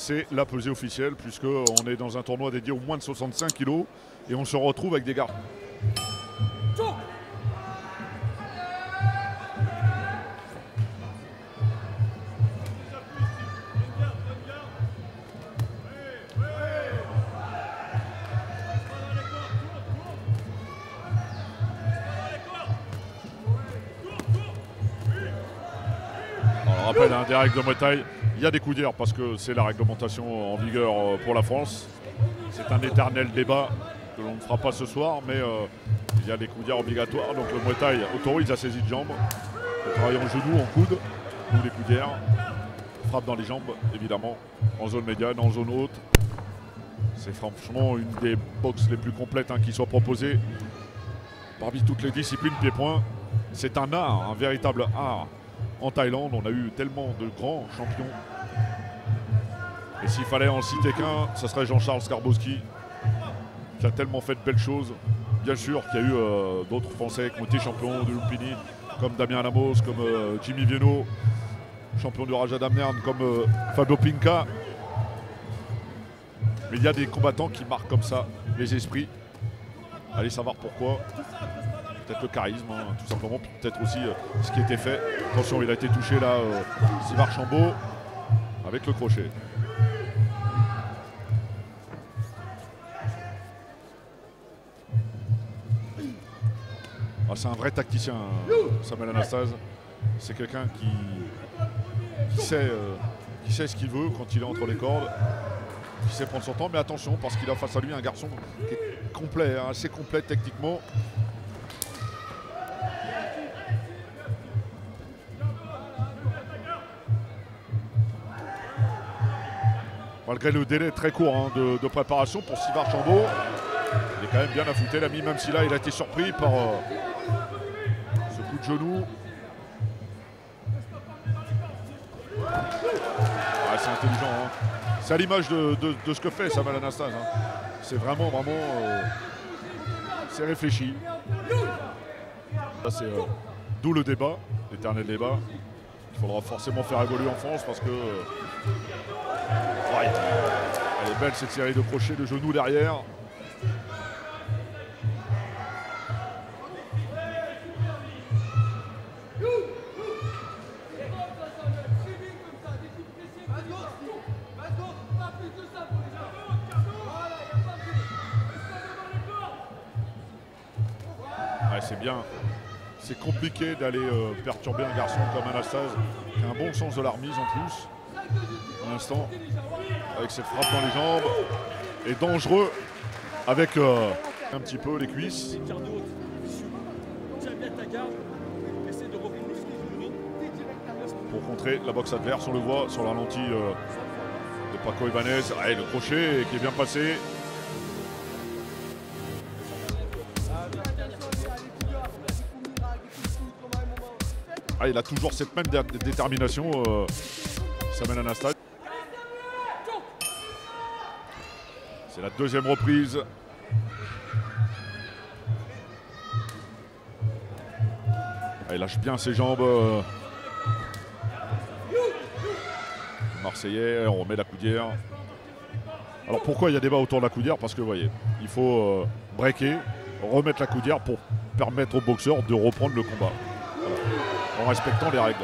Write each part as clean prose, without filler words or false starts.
c'est la pesée officielle, puisqu'on est dans un tournoi dédié aux moins de 65 kg et on se retrouve avec des gars. Alors, rappel des règles de Muay Thai, il y a des coups d'hier parce que c'est la réglementation en vigueur pour la France. C'est un éternel débat que l'on ne fera pas ce soir, mais il y a des coups d'hier obligatoires. Donc le Muay Thai autorise la saisie de jambes, le travail en genou, en coude, ou les coups d'hier. Frappe dans les jambes, évidemment, en zone médiane, en zone haute. C'est franchement une des boxes les plus complètes qui soit proposée parmi toutes les disciplines pied-point. C'est un art, un véritable art. En Thaïlande, on a eu tellement de grands champions. Et s'il fallait en citer qu'un, ce serait Jean-Charles Skarbowski, qui a tellement fait de belles choses. Bien sûr qu'il y a eu d'autres Français qui ont été champions de Lumpini, comme Damien Lamos, comme Jimmy Vienno, champion du Raja d'Amnern, comme Fabio Pinca. Mais il y a des combattants qui marquent comme ça les esprits. Allez savoir pourquoi. Peut-être le charisme, tout simplement. Peut-être aussi ce qui était fait. Attention, il a été touché là, Steve Archambault, avec le crochet. Ah, c'est un vrai tacticien, Samuel Anastase. C'est quelqu'un qui sait ce qu'il veut quand il est entre les cordes, qui sait prendre son temps. Mais attention, parce qu'il a face à lui un garçon qui est complet, assez complet techniquement. Malgré le délai très court de préparation pour Steve Archambault, il est quand même bien affûté l'ami, même si là il a été surpris par ce coup de genou. Ah, c'est intelligent. C'est à l'image de ce que fait Samuel Anastase. C'est vraiment, c'est réfléchi. Là, c'est d'où le débat, l'éternel débat. Il faudra forcément faire évoluer en France parce que ouais, elle est belle cette série de crochets de genoux derrière. Ouais, c'est bien. C'est compliqué d'aller perturber un garçon comme Anastase qui a un bon sens de la remise en plus. Pour l'instant, avec cette frappe dans les jambes, et dangereux avec un petit peu les cuisses. Pour contrer la boxe adverse, on le voit sur le ralenti de Paco Ibanez. Ouais, le crochet qui est bien passé. Ah, il a toujours cette même détermination, Samuel Anastase. C'est la deuxième reprise. Ah, il lâche bien ses jambes. Marseillais, on remet la coudière. Alors pourquoi il y a débat autour de la coudière? Parce que vous voyez, il faut breaker, remettre la coudière pour permettre aux boxeurs de reprendre le combat. Voilà. En respectant les règles.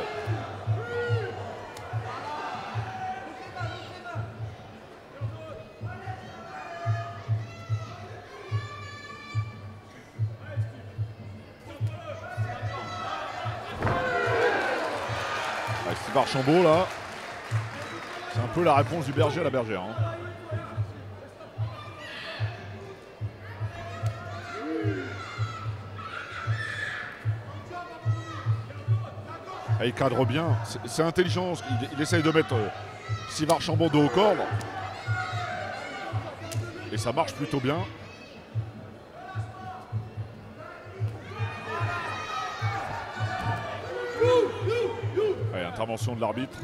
Steve Archambault là, c'est un peu la réponse du berger à la bergère. Il cadre bien, c'est intelligent, il essaye de mettre Steve Archambault de haut corde. Et ça marche plutôt bien. Allez, intervention de l'arbitre.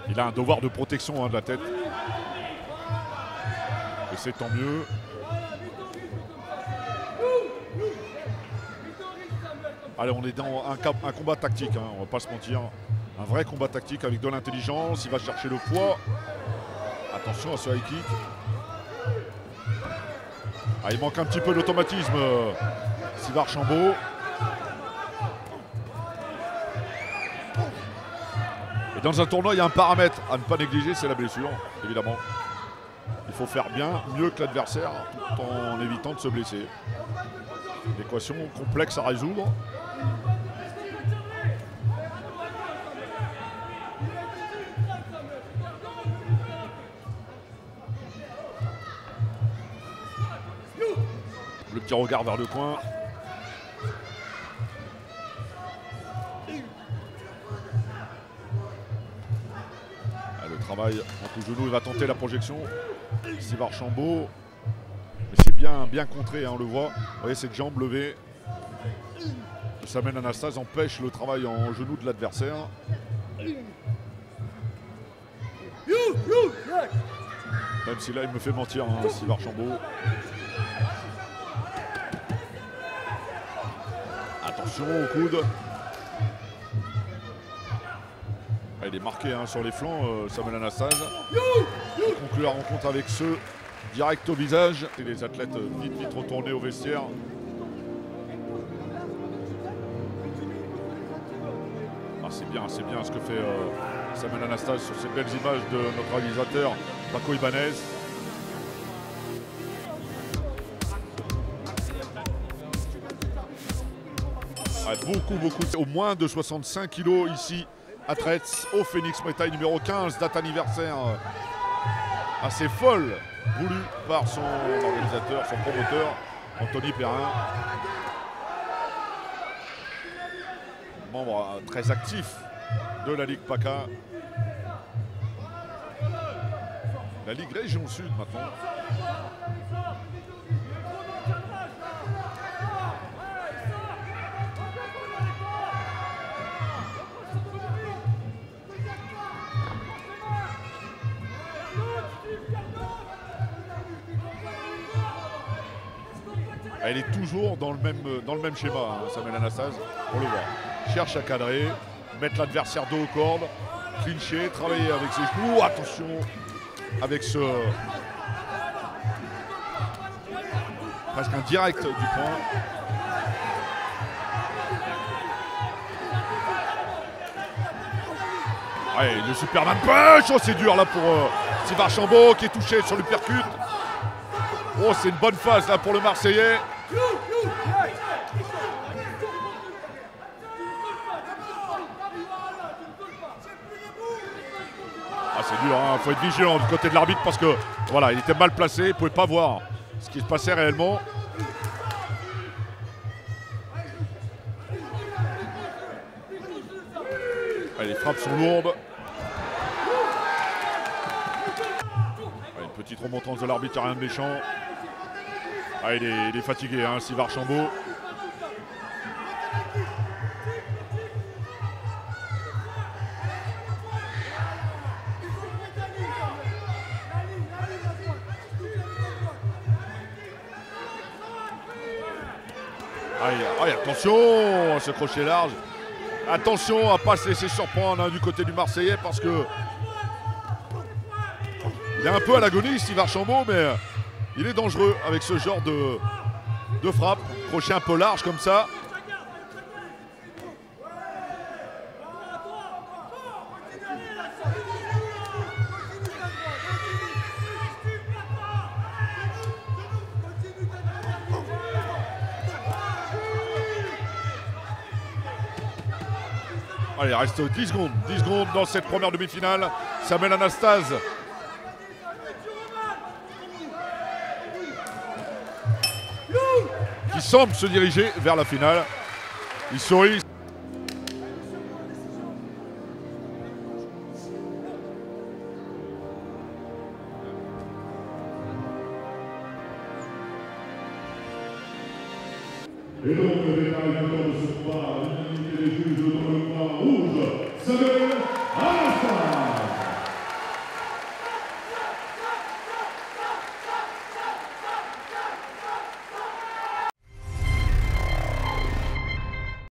Il a un devoir de protection de la tête. Et c'est tant mieux. Allez, on est dans un combat tactique, hein, on va pas se mentir. Un vrai combat tactique avec de l'intelligence. Il va chercher le poids. Attention à ce high kick. Ah, il manque un petit peu d'automatisme, Steve Archambault. Et dans un tournoi, il y a un paramètre à ne pas négliger, c'est la blessure, évidemment. Il faut faire bien, mieux que l'adversaire, tout en évitant de se blesser. Une équation complexe à résoudre. Le petit regard vers le coin. Ah, le travail entre genou, il va tenter la projection. Steve Archambault. Mais c'est bien contré, hein, on le voit. Vous voyez cette jambe levée. Samuel Anastase empêche le travail en genou de l'adversaire. Même si là il me fait mentir, hein, Steve Archambault. Attention au coude. Ah, il est marqué, hein, sur les flancs, Samuel Anastase. Il conclut la rencontre avec ce direct au visage. Et les athlètes vite retournés au vestiaire. Ah, c'est bien ce que fait Samuel Anastase sur ces belles images de notre réalisateur Paco Ibanez. Ah, beaucoup, au moins de 65 kilos ici à Traits, au Phoenix Muay Thai numéro 15, date anniversaire assez folle, voulue par son organisateur, son promoteur, Anthony Perrin. Membre très actif de la Ligue PACA. La Ligue Région Sud maintenant. Elle est toujours dans le même schéma, hein, Samuel Anastase, on le voit. Cherche à cadrer, mettre l'adversaire dos aux cordes, clincher, travailler avec ses genoux. Attention avec ce... presque un direct du point. Allez, le Superman Punch. Oh, c'est dur là pour Steve Archambault qui est touché sur l'uppercut. Oh, c'est une bonne phase là pour le Marseillais. Ah, c'est dur, hein. Faut être vigilant du côté de l'arbitre parce que voilà, il était mal placé, il ne pouvait pas voir ce qui se passait réellement. Allez, les frappes sont lourdes. Allez, une petite remontance de l'arbitre, rien de méchant. Ah, il est fatigué, hein, Steve Archambault. Aïe, attention à ce crochet large. Attention à ne pas se laisser surprendre, hein, du côté du Marseillais parce que il est un peu à l'agonie, Steve Archambault, mais il est dangereux avec ce genre de frappe. Crochet un peu large comme ça. Allez, il reste 10 secondes dans cette première demi-finale. Samuel Anastase. Qui semble se diriger vers la finale. Il sourit. Et donc, le détail de ce combat, l'unanimité des juges dans le coin rouge, Samuel